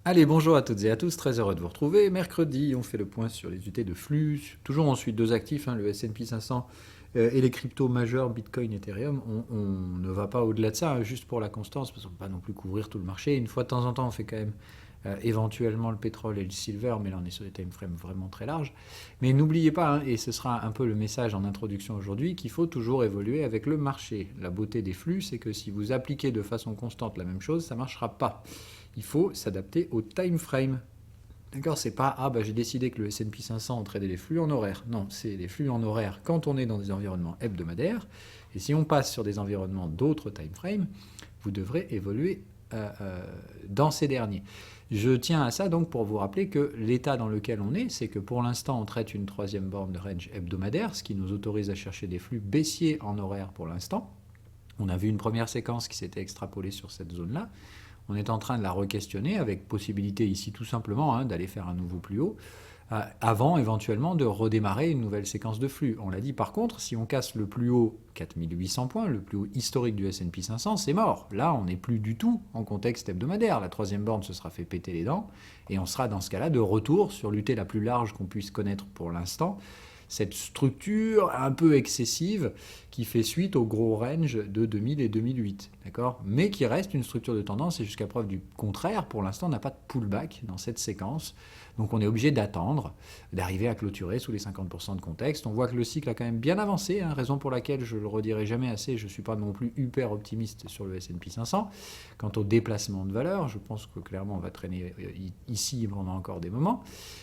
Allez, bonjour à toutes et à tous, très heureux de vous retrouver. Mercredi, on fait le point sur les unités de flux. Toujours ensuite deux actifs, le S&P 500 et les cryptos majeurs, Bitcoin, Ethereum. On ne va pas au-delà de ça, juste pour la constance, parce qu'on ne peut pas non plus couvrir tout le marché. Une fois de temps en temps, on fait quand même éventuellement le pétrole et le silver, mais là on est sur des time frames vraiment très larges. Mais n'oubliez pas, et ce sera un peu le message en introduction aujourd'hui, qu'il faut toujours évoluer avec le marché. La beauté des flux, c'est que si vous appliquez de façon constante la même chose, ça ne marchera pas. Il faut s'adapter au time frame. D'accord, c'est pas j'ai décidé que le S&P 500 on tradait les flux en horaire. Non, c'est les flux en horaire quand on est dans des environnements hebdomadaires. Et si on passe sur des environnements d'autres time frames, vous devrez évoluer dans ces derniers. Je tiens à ça donc pour vous rappeler que l'état dans lequel on est, c'est que pour l'instant on traite une troisième borne de range hebdomadaire, ce qui nous autorise à chercher des flux baissiers en horaire pour l'instant. On a vu une première séquence qui s'était extrapolée sur cette zone-là. On est en train de la re-questionner avec possibilité ici tout simplement d'aller faire un nouveau plus haut avant éventuellement de redémarrer une nouvelle séquence de flux. On l'a dit par contre, si on casse le plus haut 4800 points, le plus haut historique du S&P 500, c'est mort. Là, on n'est plus du tout en contexte hebdomadaire. La troisième borne se sera fait péter les dents et on sera dans ce cas-là de retour sur l'UT la plus large qu'on puisse connaître pour l'instant, cette structure un peu excessive qui fait suite au gros range de 2000 et 2008, d'accord, mais qui reste une structure de tendance et jusqu'à preuve du contraire, pour l'instant, on n'a pas de pullback dans cette séquence. Donc on est obligé d'attendre, d'arriver à clôturer sous les 50% de contexte. On voit que le cycle a quand même bien avancé, raison pour laquelle je le redirai jamais assez, je ne suis pas non plus hyper optimiste sur le S&P 500. Quant au déplacement de valeur, je pense que clairement on va traîner ici pendant encore des moments.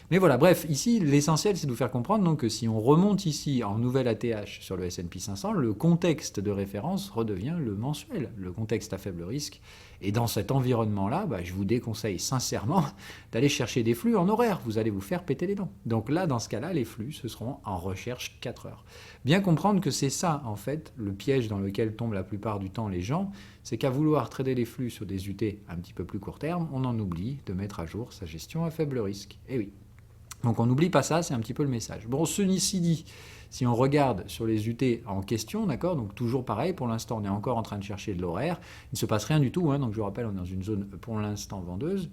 Mais voilà, bref, ici l'essentiel c'est de vous faire comprendre donc, que si on remonte ici en nouvelle ATH sur le S&P 500, le contexte de référence redevient le mensuel, le contexte à faible risque. Et dans cet environnement-là, je vous déconseille sincèrement d'aller chercher des flux en horaire. Vous allez vous faire péter les dents. Donc là, dans ce cas-là, les flux, ce seront en recherche 4 heures. Bien comprendre que c'est ça, en fait, le piège dans lequel tombent la plupart du temps les gens, c'est qu'à vouloir trader les flux sur des UT un petit peu plus court terme, on en oublie de mettre à jour sa gestion à faible risque. Et oui. Donc on n'oublie pas ça, c'est un petit peu le message. Bon, ceci dit, si on regarde sur les UT en question, d'accord, donc toujours pareil, pour l'instant on est encore en train de chercher de l'horaire, il ne se passe rien du tout, donc je vous rappelle, on est dans une zone pour l'instant vendeuse,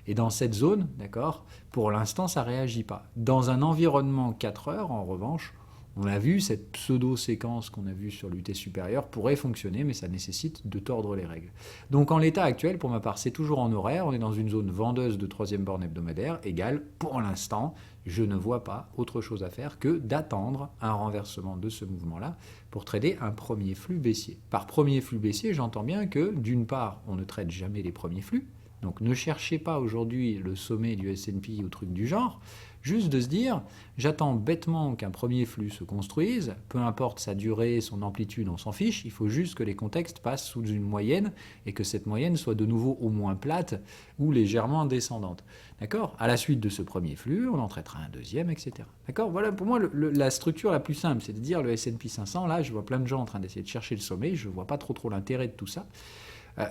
et dans cette zone, d'accord, pour l'instant ça ne réagit pas. Dans un environnement 4 heures, en revanche, on a vu cette pseudo-séquence qu'on a vue sur l'UT supérieur pourrait fonctionner, mais ça nécessite de tordre les règles. Donc en l'état actuel, pour ma part, c'est toujours en horaire, on est dans une zone vendeuse de troisième borne hebdomadaire, égale, pour l'instant, je ne vois pas autre chose à faire que d'attendre un renversement de ce mouvement-là pour trader un premier flux baissier. Par premier flux baissier, j'entends bien que, d'une part, on ne traite jamais les premiers flux, donc ne cherchez pas aujourd'hui le sommet du S&P ou truc du genre, juste de se dire, j'attends bêtement qu'un premier flux se construise, peu importe sa durée, son amplitude, on s'en fiche, il faut juste que les contextes passent sous une moyenne et que cette moyenne soit de nouveau au moins plate ou légèrement descendante. D'accord ? À la suite de ce premier flux, on en traitera un deuxième, etc. D'accord ? Voilà pour moi la structure la plus simple, c'est de dire le S&P 500, là je vois plein de gens en train d'essayer de chercher le sommet, je ne vois pas trop l'intérêt de tout ça.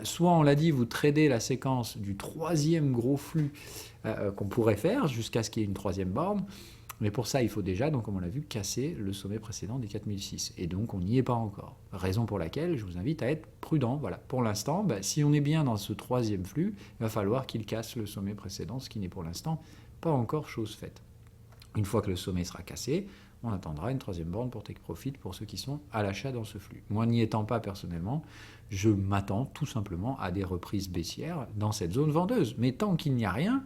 Soit on l'a dit, vous tradez la séquence du troisième gros flux qu'on pourrait faire jusqu'à ce qu'il y ait une troisième borne. Mais pour ça, il faut déjà, donc, comme on l'a vu, casser le sommet précédent des 4006. Et donc, on n'y est pas encore. Raison pour laquelle je vous invite à être prudent. Voilà. Pour l'instant, si on est bien dans ce troisième flux, il va falloir qu'il casse le sommet précédent, ce qui n'est pour l'instant pas encore chose faite. Une fois que le sommet sera cassé, on attendra une troisième borne pour take profit pour ceux qui sont à l'achat dans ce flux. Moi, n'y étant pas personnellement, je m'attends tout simplement à des reprises baissières dans cette zone vendeuse. Mais tant qu'il n'y a rien,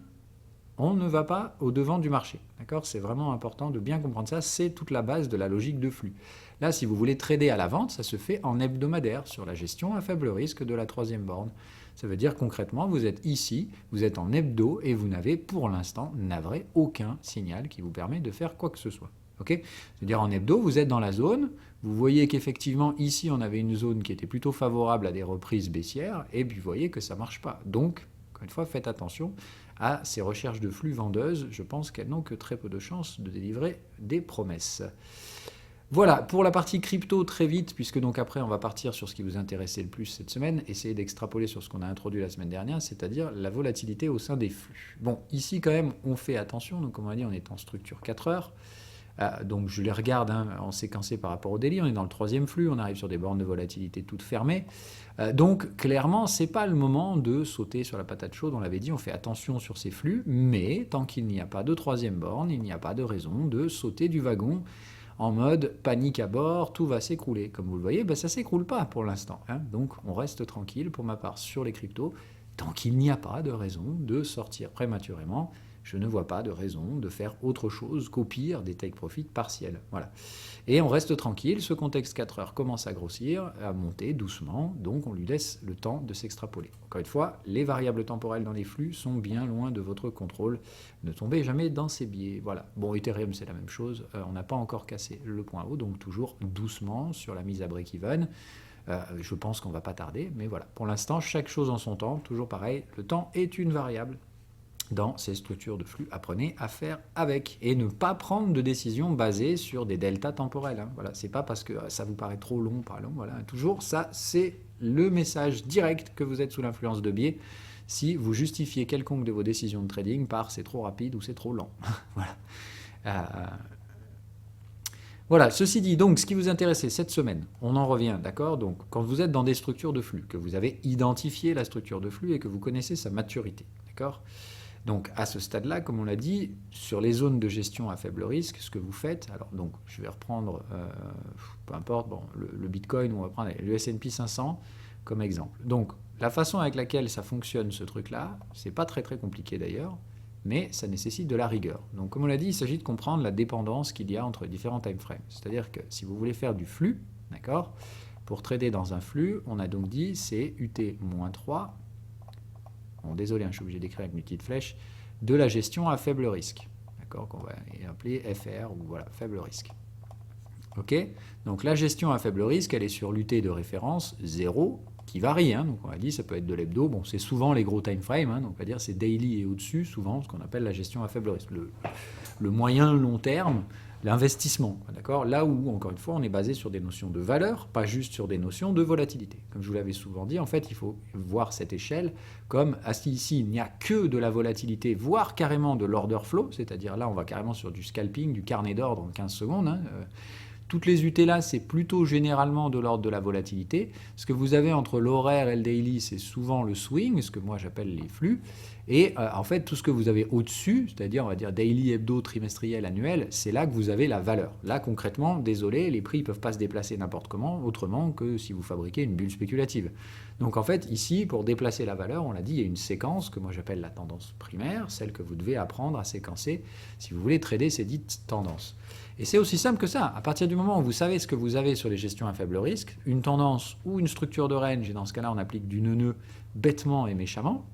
on ne va pas au-devant du marché. D'accord ? C'est vraiment important de bien comprendre ça. C'est toute la base de la logique de flux. Là, si vous voulez trader à la vente, ça se fait en hebdomadaire sur la gestion à faible risque de la troisième borne. Ça veut dire concrètement, vous êtes ici, vous êtes en hebdo et vous n'avez pour l'instant, navré, aucun signal qui vous permet de faire quoi que ce soit. Okay ? C'est-à-dire en hebdo, vous êtes dans la zone, vous voyez qu'effectivement ici on avait une zone qui était plutôt favorable à des reprises baissières, et puis vous voyez que ça ne marche pas. Donc, encore une fois, faites attention à ces recherches de flux vendeuses, je pense qu'elles n'ont que très peu de chances de délivrer des promesses. Voilà, pour la partie crypto, très vite, puisque donc après on va partir sur ce qui vous intéressait le plus cette semaine, essayer d'extrapoler sur ce qu'on a introduit la semaine dernière, c'est-à-dire la volatilité au sein des flux. Bon, ici quand même, on fait attention, donc comme on a dit, on est en structure 4 heures. Donc je les regarde en séquencé par rapport au daily, on est dans le 3e flux, on arrive sur des bornes de volatilité toutes fermées. Donc clairement, ce n'est pas le moment de sauter sur la patate chaude, on l'avait dit, on fait attention sur ces flux, mais tant qu'il n'y a pas de 3e borne, il n'y a pas de raison de sauter du wagon en mode panique à bord, tout va s'écrouler. Comme vous le voyez, ça ne s'écroule pas pour l'instant. Donc on reste tranquille pour ma part sur les cryptos, tant qu'il n'y a pas de raison de sortir prématurément. Je ne vois pas de raison de faire autre chose qu'au pire des take profit partiels. Voilà. Et on reste tranquille, ce contexte 4 heures commence à grossir, à monter doucement, donc on lui laisse le temps de s'extrapoler. Encore une fois, les variables temporelles dans les flux sont bien loin de votre contrôle. Ne tombez jamais dans ces biais. Voilà. Bon, Ethereum, c'est la même chose. On n'a pas encore cassé le point haut, donc toujours doucement sur la mise à break-even. Je pense qu'on ne va pas tarder, mais voilà. Pour l'instant, chaque chose en son temps, toujours pareil, le temps est une variable dans ces structures de flux. Apprenez à faire avec et ne pas prendre de décisions basées sur des deltas temporels. Voilà, c'est pas parce que ça vous paraît trop long, pas long. Voilà, toujours ça, c'est le message direct que vous êtes sous l'influence de biais. Si vous justifiez quelconque de vos décisions de trading par c'est trop rapide ou c'est trop lent. Voilà. Voilà, ceci dit, donc, ce qui vous intéressait cette semaine, on en revient, d'accord? Donc, quand vous êtes dans des structures de flux, que vous avez identifié la structure de flux et que vous connaissez sa maturité, d'accord? Donc, à ce stade-là, comme on l'a dit, sur les zones de gestion à faible risque, ce que vous faites, alors, donc, je vais reprendre, peu importe, bon, le Bitcoin, on va prendre le S&P 500 comme exemple. Donc, la façon avec laquelle ça fonctionne, ce truc-là, c'est pas très, très compliqué d'ailleurs, mais ça nécessite de la rigueur. Donc, comme on l'a dit, il s'agit de comprendre la dépendance qu'il y a entre différents time frames. C'est-à-dire que si vous voulez faire du flux, d'accord, pour trader dans un flux, on a donc dit c'est UT-3, bon, désolé, je suis obligé d'écrire avec mes petites flèches, de la gestion à faible risque, d'accord, qu'on va appeler FR, ou voilà, faible risque. Ok, donc la gestion à faible risque, elle est sur l'UT de référence 0, qui varie, donc on a dit ça peut être de l'hebdo, bon c'est souvent les gros time frames, donc on va dire c'est daily et au-dessus, souvent ce qu'on appelle la gestion à faible risque, le moyen long terme, l'investissement, d'accord. Là où, encore une fois, on est basé sur des notions de valeur, pas juste sur des notions de volatilité. Comme je vous l'avais souvent dit, en fait, il faut voir cette échelle comme, ici, il n'y a que de la volatilité, voire carrément de l'order flow, c'est-à-dire là, on va carrément sur du scalping, du carnet d'ordre en 15 secondes, toutes les UT là, c'est plutôt généralement de l'ordre de la volatilité. Ce que vous avez entre l'horaire et le daily, c'est souvent le swing, ce que moi j'appelle les flux. Et en fait, tout ce que vous avez au-dessus, c'est-à-dire, on va dire daily, hebdo, trimestriel, annuel, c'est là que vous avez la valeur. Là, concrètement, désolé, les prix ne peuvent pas se déplacer n'importe comment, autrement que si vous fabriquez une bulle spéculative. Donc en fait, ici, pour déplacer la valeur, on l'a dit, il y a une séquence que moi j'appelle la tendance primaire, celle que vous devez apprendre à séquencer si vous voulez trader ces dites tendances. Et c'est aussi simple que ça. À partir du moment où vous savez ce que vous avez sur les gestions à faible risque, une tendance ou une structure de range, et dans ce cas-là, on applique du nœud bêtement et méchamment,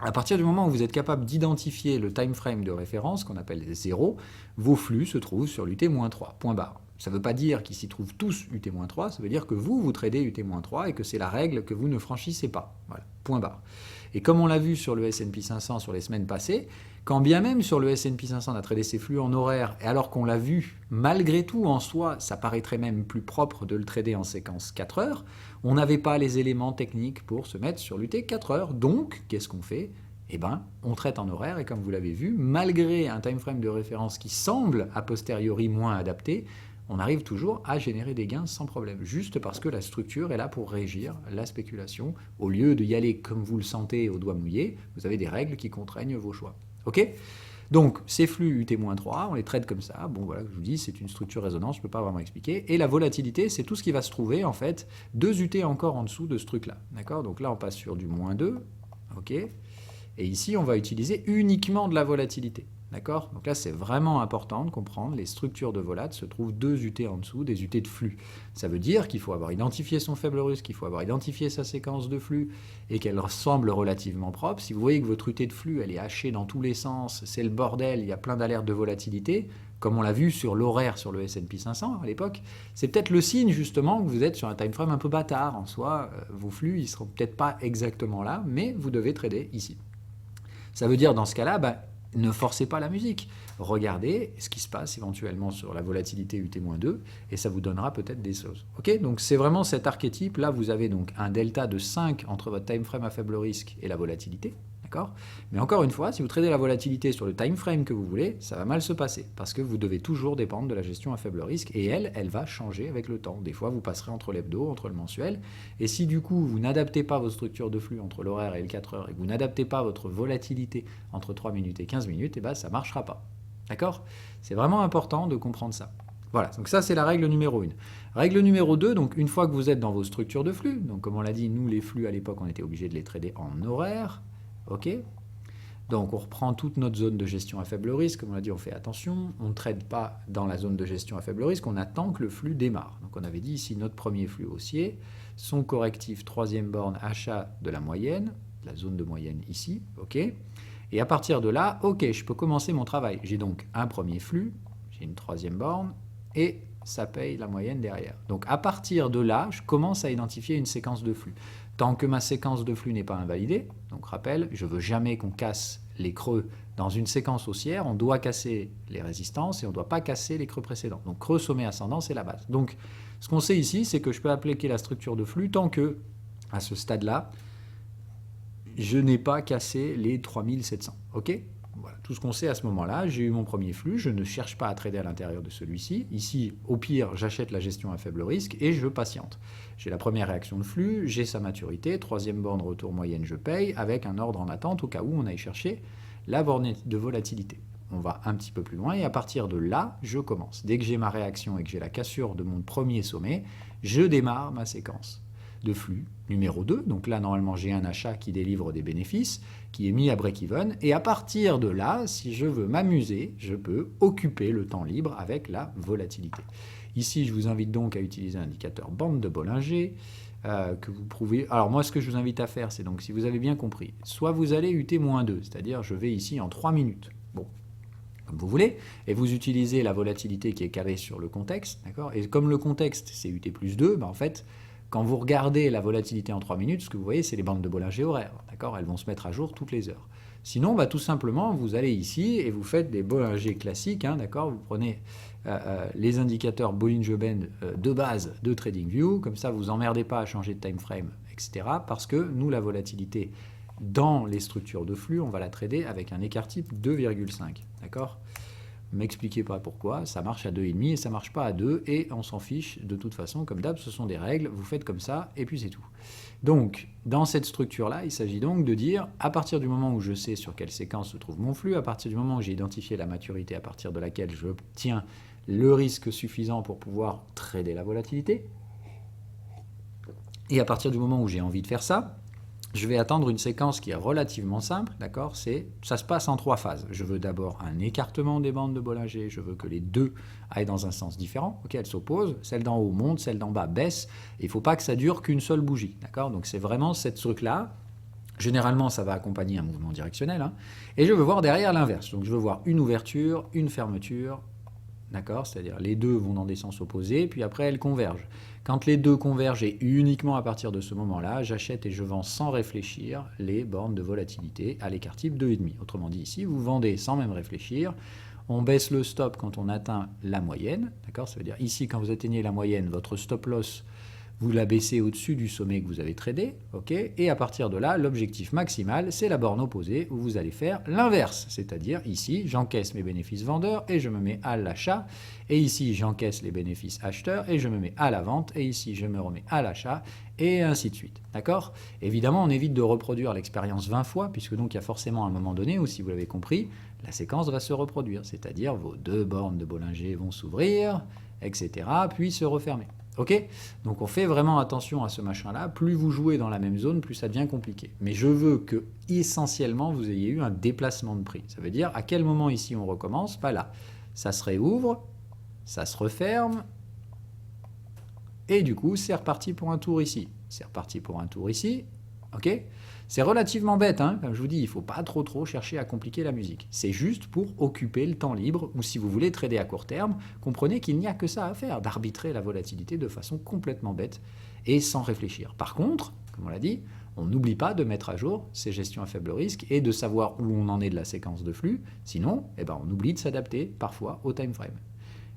à partir du moment où vous êtes capable d'identifier le time frame de référence, qu'on appelle 0, vos flux se trouvent sur l'UT-3, point barre. Ça ne veut pas dire qu'ils s'y trouvent tous UT-3, ça veut dire que vous tradez UT-3 et que c'est la règle que vous ne franchissez pas. Voilà, point barre. Et comme on l'a vu sur le S&P 500 sur les semaines passées, quand bien même sur le S&P 500 on a tradé ses flux en horaire, et alors qu'on l'a vu, malgré tout en soi, ça paraîtrait même plus propre de le trader en séquence 4 heures, on n'avait pas les éléments techniques pour se mettre sur l'UT 4 heures. Donc, qu'est-ce qu'on fait ? Eh bien, on traite en horaire, et comme vous l'avez vu, malgré un time frame de référence qui semble a posteriori moins adapté, on arrive toujours à générer des gains sans problème, juste parce que la structure est là pour régir la spéculation. Au lieu d'y aller comme vous le sentez au doigt mouillé, vous avez des règles qui contraignent vos choix. Ok ? Donc, ces flux UT-3, on les traite comme ça. Bon, voilà, je vous dis, c'est une structure résonance, je ne peux pas vraiment expliquer. Et la volatilité, c'est tout ce qui va se trouver, en fait, 2 UT encore en dessous de ce truc-là. D'accord ? Donc là, on passe sur du -2. Ok ? Et ici, on va utiliser uniquement de la volatilité. D'accord ? Donc là, c'est vraiment important de comprendre, les structures de volat se trouvent 2 UT en dessous des UT de flux. Ça veut dire qu'il faut avoir identifié son faible risque, qu'il faut avoir identifié sa séquence de flux et qu'elle semble relativement propre. Si vous voyez que votre UT de flux, elle est hachée dans tous les sens, c'est le bordel, il y a plein d'alertes de volatilité, comme on l'a vu sur l'horaire sur le S&P 500 à l'époque, c'est peut-être le signe justement que vous êtes sur un time frame un peu bâtard. En soi, vos flux, ils ne seront peut-être pas exactement là, mais vous devez trader ici. Ça veut dire dans ce cas-là, ne forcez pas la musique. Regardez ce qui se passe éventuellement sur la volatilité UT-2 et ça vous donnera peut-être des choses. Ok ? Donc c'est vraiment cet archétype. Là, vous avez donc un delta de 5 entre votre time frame à faible risque et la volatilité. D'accord? Mais encore une fois, si vous tradez la volatilité sur le time frame que vous voulez, ça va mal se passer parce que vous devez toujours dépendre de la gestion à faible risque et elle va changer avec le temps. Des fois, vous passerez entre l'hebdo, entre le mensuel. Et si du coup, vous n'adaptez pas vos structures de flux entre l'horaire et le 4 heures et que vous n'adaptez pas votre volatilité entre 3 minutes et 15 minutes, et ben, ça ne marchera pas. D'accord? C'est vraiment important de comprendre ça. Voilà, donc ça c'est la règle numéro 1. Règle numéro 2, donc une fois que vous êtes dans vos structures de flux, donc comme on l'a dit, nous les flux à l'époque on était obligés de les trader en horaire, ok? Donc on reprend toute notre zone de gestion à faible risque, comme on l'a dit on fait attention, on ne trade pas dans la zone de gestion à faible risque, on attend que le flux démarre. Donc on avait dit ici notre premier flux haussier, son correctif troisième borne achat de la moyenne, la zone de moyenne ici, ok? Et à partir de là, ok, je peux commencer mon travail. J'ai donc un premier flux, j'ai une troisième borne, et ça paye la moyenne derrière. Donc à partir de là, je commence à identifier une séquence de flux. Tant que ma séquence de flux n'est pas invalidée, donc rappel, je ne veux jamais qu'on casse les creux dans une séquence haussière, on doit casser les résistances et on ne doit pas casser les creux précédents. Donc creux, sommet, ascendant, c'est la base. Donc ce qu'on sait ici, c'est que je peux appliquer la structure de flux tant que, à ce stade-là, je n'ai pas cassé les 3700. Ok ? Voilà, tout ce qu'on sait à ce moment-là, j'ai eu mon premier flux, je ne cherche pas à trader à l'intérieur de celui-ci. Ici, au pire, j'achète la gestion à faible risque et je patiente. J'ai la première réaction de flux, j'ai sa maturité, troisième borne retour moyenne, je paye, avec un ordre en attente au cas où on aille chercher la borne de volatilité. On va un petit peu plus loin et à partir de là, je commence. Dès que j'ai ma réaction et que j'ai la cassure de mon premier sommet, je démarre ma séquence de flux numéro 2. Donc là, normalement, j'ai un achat qui délivre des bénéfices, qui est mis à break-even. Et à partir de là, si je veux m'amuser, je peux occuper le temps libre avec la volatilité. Ici, je vous invite donc à utiliser l'indicateur bande de Bollinger, que vous pouvez... Alors moi, ce que je vous invite à faire, c'est donc, si vous avez bien compris, soit vous allez UT-2, c'est-à-dire je vais ici en 3 minutes. Bon, comme vous voulez, et vous utilisez la volatilité qui est calée sur le contexte, d'accord ? Et comme le contexte, c'est UT+2, ben en fait... Quand vous regardez la volatilité en 3 minutes, ce que vous voyez, c'est les bandes de Bollinger horaires. D'accord ? Elles vont se mettre à jour toutes les heures. Sinon, bah, tout simplement, vous allez ici et vous faites des Bollinger classiques. Hein, d'accord ? Vous prenez les indicateurs Bollinger Band de base de TradingView. Comme ça, vous emmerdez pas à changer de time frame, etc. Parce que nous, la volatilité dans les structures de flux, on va la trader avec un écart type 2,5. D'accord ? M'expliquez pas pourquoi, ça marche à 2,5 et ça marche pas à 2 et on s'en fiche de toute façon, comme d'hab, ce sont des règles, vous faites comme ça et puis c'est tout. Donc, dans cette structure-là, il s'agit donc de dire, à partir du moment où je sais sur quelle séquence se trouve mon flux, à partir du moment où j'ai identifié la maturité à partir de laquelle j'obtiens le risque suffisant pour pouvoir trader la volatilité, et à partir du moment où j'ai envie de faire ça, je vais attendre une séquence qui est relativement simple, d'accord ? Ça se passe en 3 phases. Je veux d'abord un écartement des bandes de Bollinger, je veux que les deux aillent dans un sens différent, ok, elles s'opposent, celle d'en haut monte, celle d'en bas baisse, et il ne faut pas que ça dure qu'une seule bougie, d'accord ? Donc c'est vraiment cette truc-là. Généralement, ça va accompagner un mouvement directionnel, hein, et je veux voir derrière l'inverse. Donc je veux voir une ouverture, une fermeture, d'accord ? C'est-à-dire les deux vont dans des sens opposés, puis après elles convergent. Quand les deux convergent et uniquement à partir de ce moment-là, j'achète et je vends sans réfléchir les bornes de volatilité à l'écart type 2,5. Autrement dit, ici, vous vendez sans même réfléchir. On baisse le stop quand on atteint la moyenne, d'accord ? Ça veut dire ici, quand vous atteignez la moyenne, votre stop loss, vous la baissez au-dessus du sommet que vous avez tradé, ok ? Et à partir de là, l'objectif maximal, c'est la borne opposée où vous allez faire l'inverse. C'est-à-dire ici, j'encaisse mes bénéfices vendeurs et je me mets à l'achat. Et ici, j'encaisse les bénéfices acheteurs et je me mets à la vente. Et ici, je me remets à l'achat et ainsi de suite. D'accord ? Évidemment, on évite de reproduire l'expérience 20 fois, puisque donc il y a forcément un moment donné où, si vous l'avez compris, la séquence va se reproduire. C'est-à-dire vos deux bornes de Bollinger vont s'ouvrir, etc., puis se refermer. Ok ? Donc on fait vraiment attention à ce machin-là. Plus vous jouez dans la même zone, plus ça devient compliqué. Mais je veux que, essentiellement, vous ayez eu un déplacement de prix. Ça veut dire, à quel moment ici on recommence ? Pas là. Ça se réouvre, ça se referme, et du coup, c'est reparti pour un tour ici. C'est reparti pour un tour ici. Ok ? C'est relativement bête, hein, comme je vous dis, il ne faut pas trop chercher à compliquer la musique. C'est juste pour occuper le temps libre, ou si vous voulez trader à court terme, comprenez qu'il n'y a que ça à faire, d'arbitrer la volatilité de façon complètement bête et sans réfléchir. Par contre, comme on l'a dit, on n'oublie pas de mettre à jour ces gestions à faible risque et de savoir où on en est de la séquence de flux, sinon on oublie de s'adapter parfois au time frame.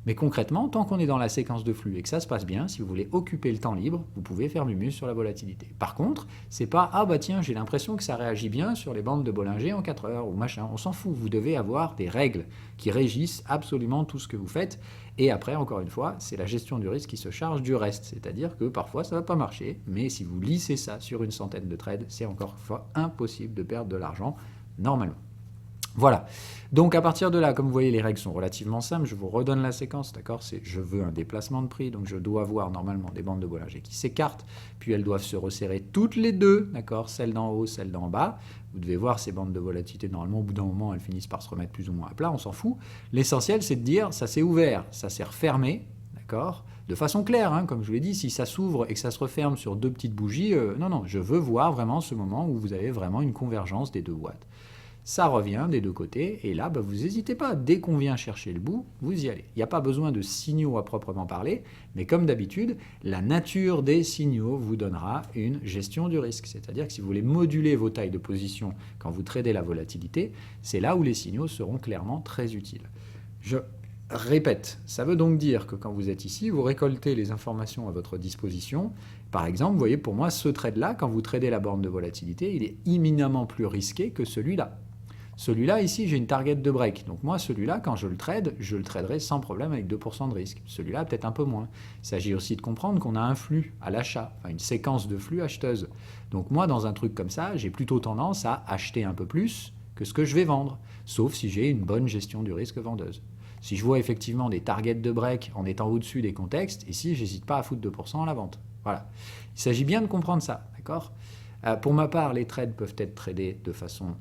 Mais concrètement, tant qu'on est dans la séquence de flux et que ça se passe bien, si vous voulez occuper le temps libre, vous pouvez faire Mumus sur la volatilité. Par contre, c'est pas ah bah tiens, j'ai l'impression que ça réagit bien sur les bandes de Bollinger en 4 heures ou machin. On s'en fout. Vous devez avoir des règles qui régissent absolument tout ce que vous faites. Et après, encore une fois, c'est la gestion du risque qui se charge du reste. C'est-à-dire que parfois ça va pas marcher, mais si vous lissez ça sur une centaine de trades, c'est encore une fois impossible de perdre de l'argent normalement. Voilà. Donc à partir de là, comme vous voyez, les règles sont relativement simples. Je vous redonne la séquence, d'accord? C'est je veux un déplacement de prix, donc je dois avoir normalement des bandes de Bollinger qui s'écartent, puis elles doivent se resserrer toutes les deux, d'accord? Celle d'en haut, celle d'en bas. Vous devez voir ces bandes de volatilité, normalement, au bout d'un moment, elles finissent par se remettre plus ou moins à plat, on s'en fout. L'essentiel, c'est de dire, ça s'est ouvert, ça s'est refermé, d'accord? De façon claire, hein, comme je vous l'ai dit, si ça s'ouvre et que ça se referme sur deux petites bougies, non, je veux voir vraiment ce moment où vous avez vraiment une convergence des deux boîtes. Ça revient des deux côtés, et là, vous n'hésitez pas. Dès qu'on vient chercher le bout, vous y allez. Il n'y a pas besoin de signaux à proprement parler, mais comme d'habitude, la nature des signaux vous donnera une gestion du risque. C'est-à-dire que si vous voulez moduler vos tailles de position quand vous tradez la volatilité, c'est là où les signaux seront clairement très utiles. Je répète, ça veut donc dire que quand vous êtes ici, vous récoltez les informations à votre disposition. Par exemple, vous voyez, pour moi, ce trade-là, quand vous tradez la borne de volatilité, il est imminemment plus risqué que celui-là. Celui-là, ici, j'ai une target de break. Donc moi, celui-là, quand je le traderai sans problème avec 2% de risque. Celui-là, peut-être un peu moins. Il s'agit aussi de comprendre qu'on a un flux à l'achat, enfin une séquence de flux acheteuse. Donc moi, dans un truc comme ça, j'ai plutôt tendance à acheter un peu plus que ce que je vais vendre, sauf si j'ai une bonne gestion du risque vendeuse. Si je vois effectivement des targets de break en étant au-dessus des contextes, ici, j'hésite pas à foutre 2% à la vente. Voilà. Il s'agit bien de comprendre ça, d'accord ? Pour ma part, les trades peuvent être tradés de façon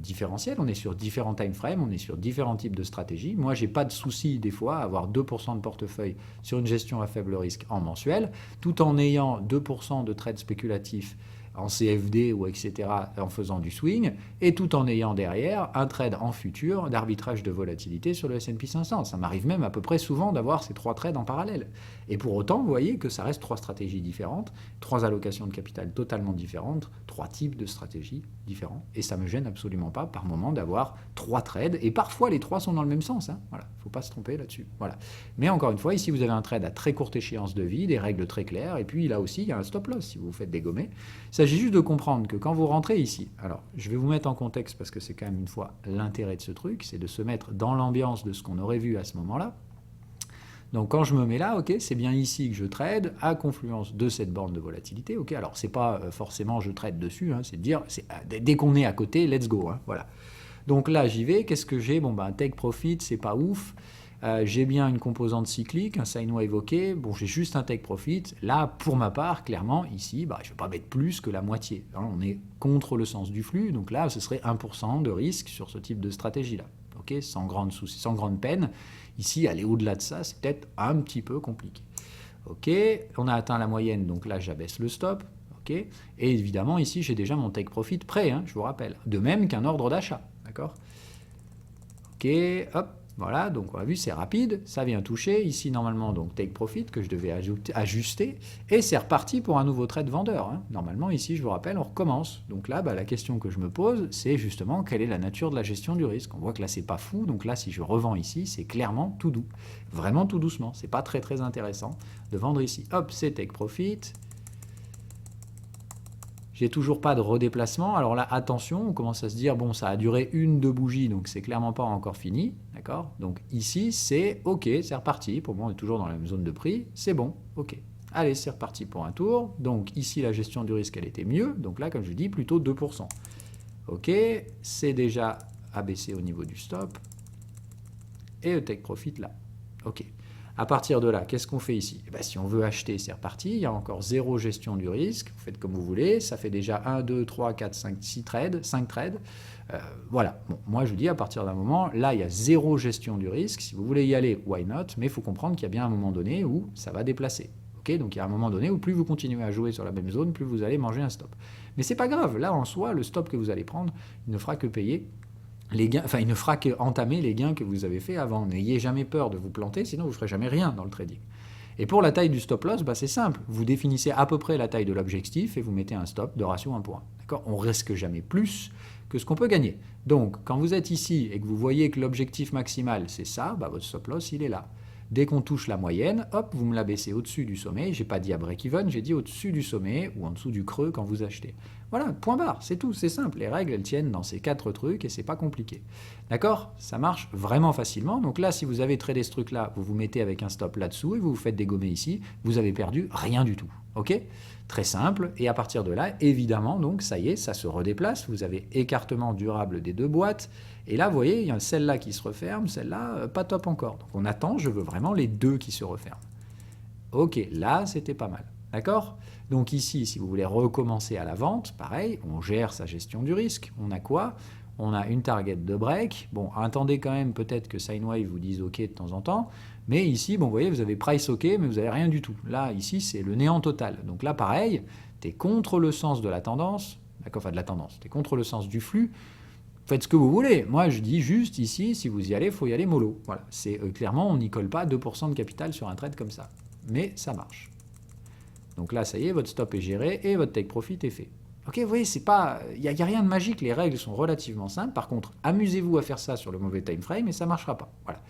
différentielle. On est sur différents time frames, on est sur différents types de stratégies. Moi, je n'ai pas de souci des fois à avoir 2% de portefeuille sur une gestion à faible risque en mensuel, tout en ayant 2% de trades spéculatifs en CFD ou etc. en faisant du swing, et tout en ayant derrière un trade en futur d'arbitrage de volatilité sur le S&P 500. Ça m'arrive même à peu près souvent d'avoir ces 3 trades en parallèle. Et pour autant, vous voyez que ça reste 3 stratégies différentes, 3 allocations de capital totalement différentes, 3 types de stratégies différents. Et ça ne me gêne absolument pas par moment d'avoir 3 trades, et parfois les 3 sont dans le même sens. Hein. Voilà, il ne faut pas se tromper là-dessus. Voilà. Mais encore une fois, ici vous avez un trade à très courte échéance de vie, des règles très claires, et puis là aussi il y a un stop loss si vous vous faites dégommer. Il s'agit juste de comprendre que quand vous rentrez ici, alors je vais vous mettre en contexte parce que c'est quand même une fois l'intérêt de ce truc, c'est de se mettre dans l'ambiance de ce qu'on aurait vu à ce moment-là. Donc quand je me mets là, ok, c'est bien ici que je trade à confluence de cette borne de volatilité. Ok, alors c'est pas forcément je trade dessus, hein, c'est de dire dès qu'on est à côté, let's go. Hein, voilà. Donc là j'y vais. Qu'est-ce que j'ai? Bon take profit, c'est pas ouf. J'ai bien une composante cyclique, un sine wave évoqué. Bon, j'ai juste un take profit. Là, pour ma part, clairement, ici, je ne vais pas mettre plus que la moitié. Hein, on est contre le sens du flux. Donc là, ce serait 1% de risque sur ce type de stratégie-là. Okay, sans grande souci, sans grande peine. Ici, aller au-delà de ça, c'est peut-être un petit peu compliqué. Ok, on a atteint la moyenne. Donc là, j'abaisse le stop. Okay, et évidemment, ici, j'ai déjà mon take profit prêt, hein, je vous rappelle. De même qu'un ordre d'achat. D'accord? Ok, hop. Voilà, donc on a vu, c'est rapide, ça vient toucher, ici normalement, donc take profit, que je devais ajuster, et c'est reparti pour un nouveau trade vendeur. Hein. Normalement, ici, je vous rappelle, on recommence. Donc là, la question que je me pose, c'est justement, quelle est la nature de la gestion du risque? On voit que là, c'est pas fou, donc là, si je revends ici, c'est clairement tout doux. Vraiment tout doucement, c'est pas très très intéressant de vendre ici. Hop, c'est take profit. J'ai toujours pas de redéplacement. Alors là, attention, on commence à se dire, bon, ça a duré 1-2 bougies, donc c'est clairement pas encore fini. D'accord? Donc ici, c'est OK, c'est reparti. Pour moi, on est toujours dans la même zone de prix. C'est bon, OK. Allez, c'est reparti pour un tour. Donc ici, la gestion du risque, elle était mieux. Donc là, comme je dis, plutôt 2%. OK, c'est déjà abaissé au niveau du stop. Et le take profit là. OK. À partir de là, qu'est-ce qu'on fait ici? Si on veut acheter, c'est reparti. Il y a encore 0 gestion du risque. Vous faites comme vous voulez. Ça fait déjà 1, 2, 3, 4, 5, 6 trades, 5 trades. Voilà. Bon, moi, je vous dis, à partir d'un moment, là, il y a 0 gestion du risque. Si vous voulez y aller, why not? Mais il faut comprendre qu'il y a bien un moment donné où ça va déplacer. Okay, donc, il y a un moment donné où plus vous continuez à jouer sur la même zone, plus vous allez manger un stop. Mais ce n'est pas grave. Là, en soi, le stop que vous allez prendre, il ne fera que payer les gains, il ne fera qu'entamer les gains que vous avez fait avant. N'ayez jamais peur de vous planter, sinon vous ne ferez jamais rien dans le trading. Et pour la taille du stop loss, c'est simple. Vous définissez à peu près la taille de l'objectif et vous mettez un stop de ratio 1 pour 1. D'accord? On risque jamais plus que ce qu'on peut gagner. Donc, quand vous êtes ici et que vous voyez que l'objectif maximal, c'est ça, votre stop loss, il est là. Dès qu'on touche la moyenne, hop, vous me la baissez au-dessus du sommet. J'ai pas dit à break-even, j'ai dit au-dessus du sommet ou en dessous du creux quand vous achetez. Voilà, point barre, c'est tout, c'est simple. Les règles, elles tiennent dans ces 4 trucs et c'est pas compliqué. D'accord? Ça marche vraiment facilement. Donc là, si vous avez tradé ce truc-là, vous vous mettez avec un stop là-dessous et vous vous faites dégommer ici, vous avez perdu rien du tout. Ok? Très simple. Et à partir de là, évidemment, donc ça y est, ça se redéplace. Vous avez écartement durable des 2 boîtes. Et là, vous voyez, il y a celle-là qui se referme, celle-là, pas top encore. Donc on attend, je veux vraiment les 2 qui se referment. Ok, là, c'était pas mal. D'accord? Donc ici, si vous voulez recommencer à la vente, pareil, on gère sa gestion du risque. On a quoi? On a une target de break. Bon, attendez quand même peut-être que Sinewave vous dise OK de temps en temps. Mais ici, bon, vous voyez, vous avez price OK, mais vous n'avez rien du tout. Là, ici, c'est le néant total. Donc là, pareil, tu es contre le sens de la tendance. D'accord, enfin de la tendance. Tu es contre le sens du flux. Faites ce que vous voulez. Moi, je dis juste ici, si vous y allez, il faut y aller mollo. Voilà. C'est clairement, on n'y colle pas 2% de capital sur un trade comme ça. Mais ça marche. Donc là, ça y est, votre stop est géré et votre take profit est fait. Ok, vous voyez, il n'y a rien de magique, les règles sont relativement simples. Par contre, amusez-vous à faire ça sur le mauvais time frame et ça ne marchera pas. Voilà.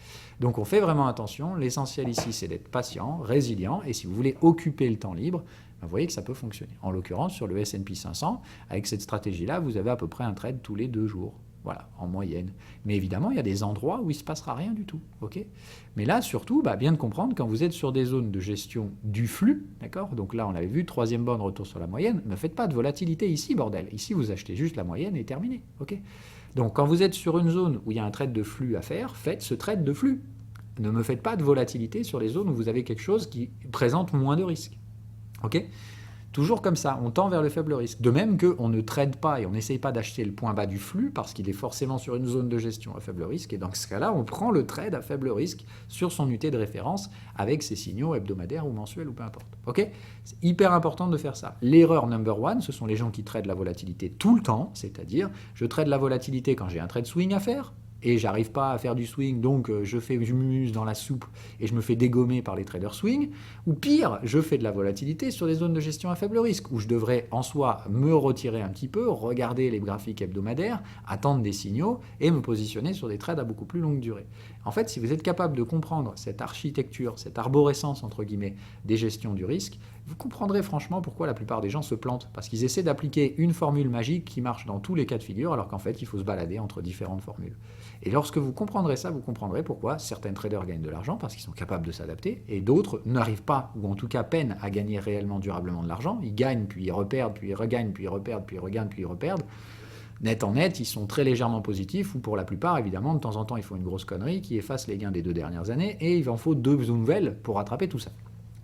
Donc on fait vraiment attention. L'essentiel ici, c'est d'être patient, résilient. Et si vous voulez occuper le temps libre, vous voyez que ça peut fonctionner. En l'occurrence, sur le S&P 500, avec cette stratégie-là, vous avez à peu près un trade tous les 2 jours. Voilà, en moyenne. Mais évidemment, il y a des endroits où il ne se passera rien du tout. Okay, mais là, surtout, bien de comprendre, quand vous êtes sur des zones de gestion du flux, d'accord? Donc là, on l'avait vu, 3e bonne, retour sur la moyenne. Ne faites pas de volatilité ici, bordel. Ici, vous achetez juste la moyenne et terminé. Okay, donc quand vous êtes sur une zone où il y a un trade de flux à faire, faites ce trade de flux. Ne me faites pas de volatilité sur les zones où vous avez quelque chose qui présente moins de risques. Ok? Toujours comme ça, on tend vers le faible risque. De même qu'on ne trade pas et on n'essaye pas d'acheter le point bas du flux parce qu'il est forcément sur une zone de gestion à faible risque. Et dans ce cas-là, on prend le trade à faible risque sur son unité de référence avec ses signaux hebdomadaires ou mensuels ou peu importe. Ok ? C'est hyper important de faire ça. L'erreur number one, ce sont les gens qui tradent la volatilité tout le temps, c'est-à-dire je trade la volatilité quand j'ai un trade swing à faire. Et j'arrive pas à faire du swing, donc je m'amuse dans la soupe et je me fais dégommer par les traders swing. Ou pire, je fais de la volatilité sur des zones de gestion à faible risque, où je devrais en soi me retirer un petit peu, regarder les graphiques hebdomadaires, attendre des signaux et me positionner sur des trades à beaucoup plus longue durée. En fait, si vous êtes capable de comprendre cette architecture, cette arborescence, entre guillemets, des gestions du risque, vous comprendrez franchement pourquoi la plupart des gens se plantent. Parce qu'ils essaient d'appliquer une formule magique qui marche dans tous les cas de figure, alors qu'en fait, il faut se balader entre différentes formules. Et lorsque vous comprendrez ça, vous comprendrez pourquoi certains traders gagnent de l'argent, parce qu'ils sont capables de s'adapter, et d'autres n'arrivent pas, ou en tout cas peinent à gagner réellement durablement de l'argent. Ils gagnent, puis ils reperdent, puis ils regagnent, puis ils reperdent, puis ils regagnent, puis ils reperdent. Net en net, ils sont très légèrement positifs, ou pour la plupart, évidemment, de temps en temps, ils font une grosse connerie qui efface les gains des 2 dernières années, et il en faut 2 nouvelles pour rattraper tout ça.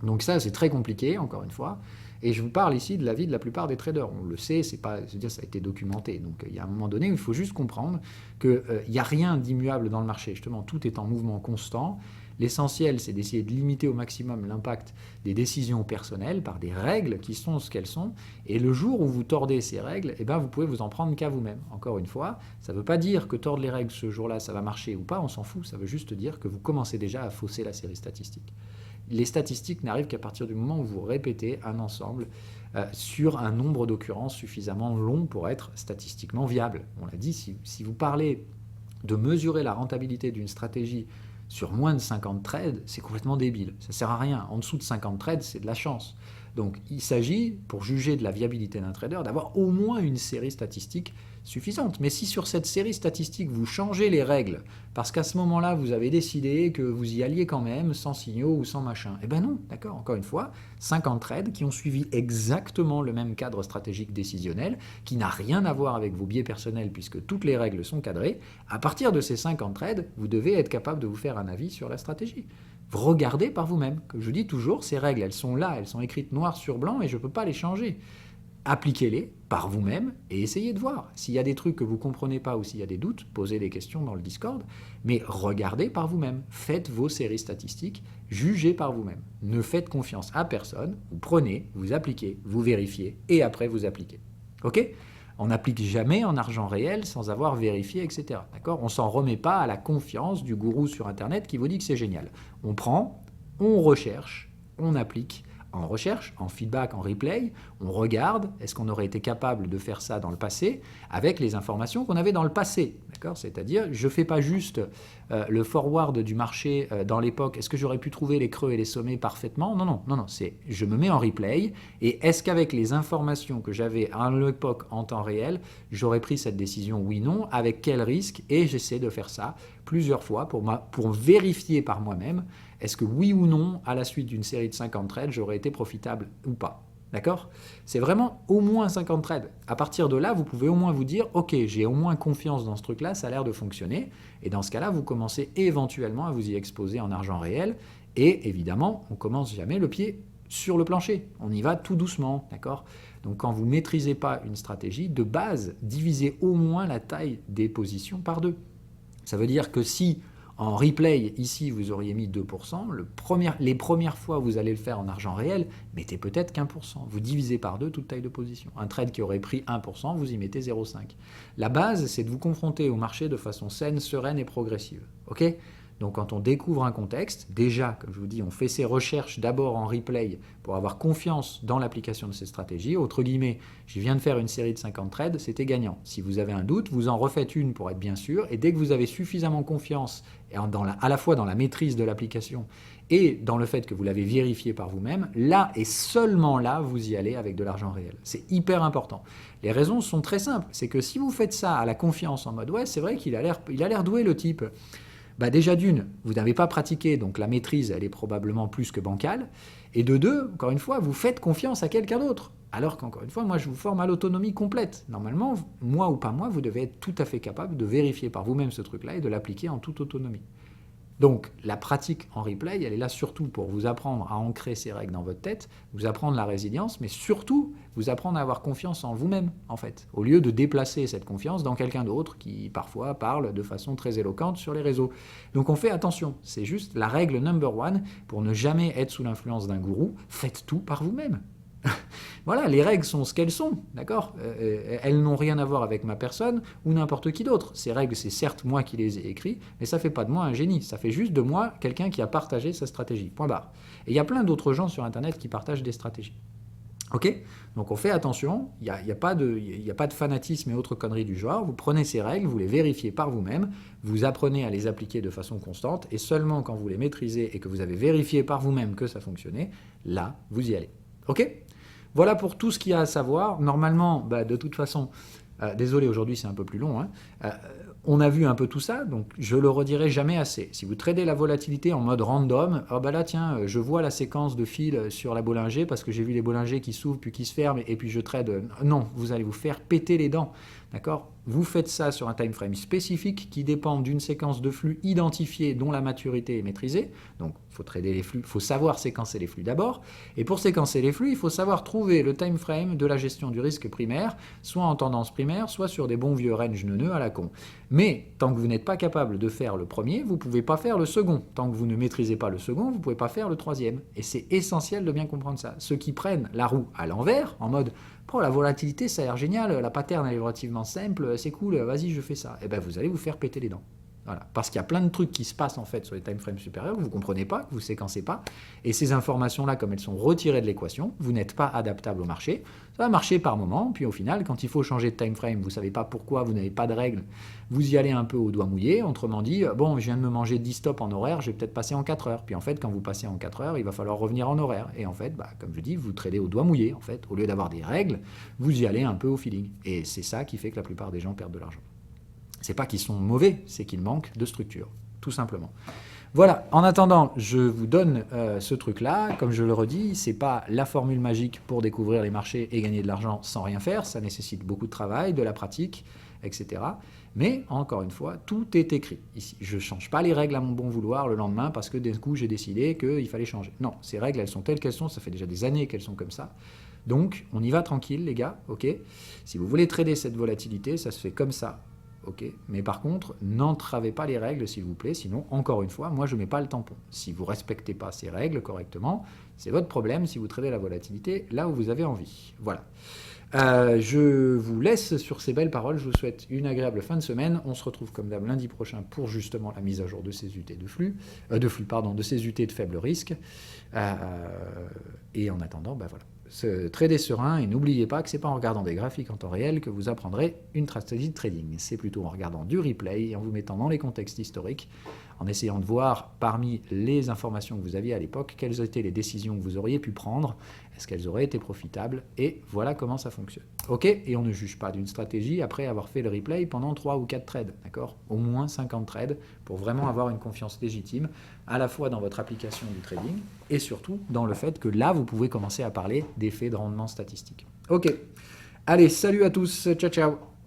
Donc ça, c'est très compliqué, encore une fois. Et je vous parle ici de la vie de la plupart des traders. On le sait, ça a été documenté. Donc il y a un moment donné où il faut juste comprendre qu'il n'y a rien d'immuable dans le marché. Justement, tout est en mouvement constant. L'essentiel, c'est d'essayer de limiter au maximum l'impact des décisions personnelles par des règles qui sont ce qu'elles sont. Et le jour où vous tordez ces règles, vous pouvez vous en prendre qu'à vous-même. Encore une fois, ça ne veut pas dire que tordre les règles ce jour-là, ça va marcher ou pas, on s'en fout. Ça veut juste dire que vous commencez déjà à fausser la série statistique. Les statistiques n'arrivent qu'à partir du moment où vous répétez un ensemble sur un nombre d'occurrences suffisamment long pour être statistiquement viable. On l'a dit, si vous parlez de mesurer la rentabilité d'une stratégie sur moins de 50 trades, c'est complètement débile. Ça ne sert à rien. En dessous de 50 trades, c'est de la chance. Donc il s'agit, pour juger de la viabilité d'un trader, d'avoir au moins une série statistique suffisante. Mais si sur cette série statistique, vous changez les règles, parce qu'à ce moment-là, vous avez décidé que vous y alliez quand même, sans signaux ou sans machin, non, d'accord, encore une fois, 50 trades qui ont suivi exactement le même cadre stratégique décisionnel, qui n'a rien à voir avec vos biais personnels, puisque toutes les règles sont cadrées. À partir de ces 50 trades, vous devez être capable de vous faire un avis sur la stratégie. Regardez par vous-même. Comme je dis toujours, ces règles, elles sont là, elles sont écrites noir sur blanc et je ne peux pas les changer. Appliquez-les par vous-même et essayez de voir. S'il y a des trucs que vous ne comprenez pas ou s'il y a des doutes, posez des questions dans le Discord, mais regardez par vous-même. Faites vos séries statistiques, jugez par vous-même. Ne faites confiance à personne, vous prenez, vous appliquez, vous vérifiez et après vous appliquez. Ok ? On n'applique jamais en argent réel sans avoir vérifié, etc. D'accord ? On ne s'en remet pas à la confiance du gourou sur Internet qui vous dit que c'est génial. On prend, on recherche, on applique. En recherche, en feedback, en replay, on regarde, est-ce qu'on aurait été capable de faire ça dans le passé avec les informations qu'on avait dans le passé. D'accord ? C'est-à-dire, je ne fais pas juste le forward du marché dans l'époque, est-ce que j'aurais pu trouver les creux et les sommets parfaitement ? Non, c'est je me mets en replay, et est-ce qu'avec les informations que j'avais à l'époque en temps réel, j'aurais pris cette décision, oui, non, avec quel risque ? Et j'essaie de faire ça plusieurs fois pour vérifier par moi-même, est-ce que oui ou non, à la suite d'une série de 50 trades, j'aurais été profitable ou pas ? D'accord ? C'est vraiment au moins 50 trades. À partir de là, vous pouvez au moins vous dire, ok, j'ai au moins confiance dans ce truc-là, ça a l'air de fonctionner. Et dans ce cas-là, vous commencez éventuellement à vous y exposer en argent réel. Et évidemment, on commence jamais le pied sur le plancher. On y va tout doucement, d'accord ? Donc quand vous ne maîtrisez pas une stratégie, de base, divisez au moins la taille des positions par 2. Ça veut dire que si en replay, ici, vous auriez mis 2%, les premières fois, vous allez le faire en argent réel, mettez peut-être qu'1%. Vous divisez par 2 toute taille de position. Un trade qui aurait pris 1%, vous y mettez 0,5. La base, c'est de vous confronter au marché de façon saine, sereine et progressive. Ok ? Donc quand on découvre un contexte, déjà, comme je vous dis, on fait ses recherches d'abord en replay pour avoir confiance dans l'application de ces stratégies. Autre guillemets, je viens de faire une série de 50 trades, c'était gagnant. Si vous avez un doute, vous en refaites une pour être bien sûr, et dès que vous avez suffisamment confiance, à la fois dans la maîtrise de l'application et dans le fait que vous l'avez vérifié par vous-même, là et seulement là, vous y allez avec de l'argent réel. C'est hyper important. Les raisons sont très simples. C'est que si vous faites ça à la confiance en mode « ouais, c'est vrai qu'il a l'air doué le type », déjà d'une, vous n'avez pas pratiqué, donc la maîtrise, elle est probablement plus que bancale. Et de deux, encore une fois, vous faites confiance à quelqu'un d'autre. Alors qu'encore une fois, moi, je vous forme à l'autonomie complète. Normalement, moi ou pas moi, vous devez être tout à fait capable de vérifier par vous-même ce truc-là et de l'appliquer en toute autonomie. Donc, la pratique en replay, elle est là surtout pour vous apprendre à ancrer ces règles dans votre tête, vous apprendre la résilience, mais surtout vous apprendre à avoir confiance en vous-même, en fait, au lieu de déplacer cette confiance dans quelqu'un d'autre qui, parfois, parle de façon très éloquente sur les réseaux. Donc, on fait attention. C'est juste la règle number one pour ne jamais être sous l'influence d'un gourou. Faites tout par vous-même. Voilà, les règles sont ce qu'elles sont, d'accord ? Elles n'ont rien à voir avec ma personne ou n'importe qui d'autre. Ces règles, c'est certes moi qui les ai écrites, mais ça ne fait pas de moi un génie. Ça fait juste de moi quelqu'un qui a partagé sa stratégie. Point barre. Et il y a plein d'autres gens sur Internet qui partagent des stratégies. Ok ? Donc on fait attention, il n'y a pas de fanatisme et autres conneries du genre. Vous prenez ces règles, vous les vérifiez par vous-même, vous apprenez à les appliquer de façon constante, et seulement quand vous les maîtrisez et que vous avez vérifié par vous-même que ça fonctionnait, là, vous y allez. Ok ? Voilà pour tout ce qu'il y a à savoir. Normalement, de toute façon, désolé, aujourd'hui c'est un peu plus long, on a vu un peu tout ça, donc je le redirai jamais assez. Si vous tradez la volatilité en mode random, là tiens, je vois la séquence de fil sur la Bollinger parce que j'ai vu les Bollinger qui s'ouvrent puis qui se ferment et puis je trade. Non, vous allez vous faire péter les dents. D'accord ? Vous faites ça sur un time frame spécifique qui dépend d'une séquence de flux identifiée dont la maturité est maîtrisée. Donc, il faut trader les flux, il faut savoir séquencer les flux d'abord. Et pour séquencer les flux, il faut savoir trouver le time frame de la gestion du risque primaire, soit en tendance primaire, soit sur des bons vieux range neuneux à la con. Mais tant que vous n'êtes pas capable de faire le premier, vous ne pouvez pas faire le second. Tant que vous ne maîtrisez pas le second, vous ne pouvez pas faire le troisième. Et c'est essentiel de bien comprendre ça. Ceux qui prennent la roue à l'envers, en mode « la volatilité, ça a l'air génial, la pattern elle est relativement simple, c'est cool, vas-y, je fais ça. » Et vous allez vous faire péter les dents. Voilà. Parce qu'il y a plein de trucs qui se passent en fait sur les time frames supérieurs que vous ne comprenez pas, que vous ne séquencez pas. Et ces informations-là, comme elles sont retirées de l'équation, vous n'êtes pas adaptable au marché. Ça va marcher par moment, puis au final, quand il faut changer de time frame, vous ne savez pas pourquoi, vous n'avez pas de règles, vous y allez un peu au doigt mouillé. Autrement dit, bon, je viens de me manger 10 stops en horaire, je vais peut-être passer en 4 heures. Puis en fait, quand vous passez en 4 heures, il va falloir revenir en horaire. Et en fait, comme je dis, vous tradez au doigt mouillé. En fait, au lieu d'avoir des règles, vous y allez un peu au feeling. Et c'est ça qui fait que la plupart des gens perdent de l'argent. C'est pas qu'ils sont mauvais, c'est qu'ils manquent de structure, tout simplement. Voilà, en attendant, je vous donne ce truc-là. Comme je le redis, c'est pas la formule magique pour découvrir les marchés et gagner de l'argent sans rien faire. Ça nécessite beaucoup de travail, de la pratique, etc. Mais, encore une fois, tout est écrit ici. Je ne change pas les règles à mon bon vouloir le lendemain parce que d'un coup, j'ai décidé qu'il fallait changer. Non, ces règles, elles sont telles qu'elles sont. Ça fait déjà des années qu'elles sont comme ça. Donc, on y va tranquille, les gars, ok ? Si vous voulez trader cette volatilité, ça se fait comme ça. Okay. Mais par contre, n'entravez pas les règles, s'il vous plaît, sinon, encore une fois, moi, je ne mets pas le tampon. Si vous ne respectez pas ces règles correctement, c'est votre problème si vous tradez la volatilité là où vous avez envie. Voilà. Je vous laisse sur ces belles paroles. Je vous souhaite une agréable fin de semaine. On se retrouve comme d'hab lundi prochain pour justement la mise à jour de ces UT de ces UT de faible risque. Et en attendant, voilà. trader serein, et n'oubliez pas que c'est pas en regardant des graphiques en temps réel que vous apprendrez une stratégie de trading. C'est plutôt en regardant du replay et en vous mettant dans les contextes historiques, en essayant de voir parmi les informations que vous aviez à l'époque, quelles étaient les décisions que vous auriez pu prendre, est-ce qu'elles auraient été profitables, et voilà comment ça fonctionne. Ok, et on ne juge pas d'une stratégie après avoir fait le replay pendant 3 ou 4 trades, d'accord? Au moins 50 trades pour vraiment avoir une confiance légitime, à la fois dans votre application du trading, et surtout dans le fait que là, vous pouvez commencer à parler d'effets de rendement statistique. Ok, allez, salut à tous, ciao ciao.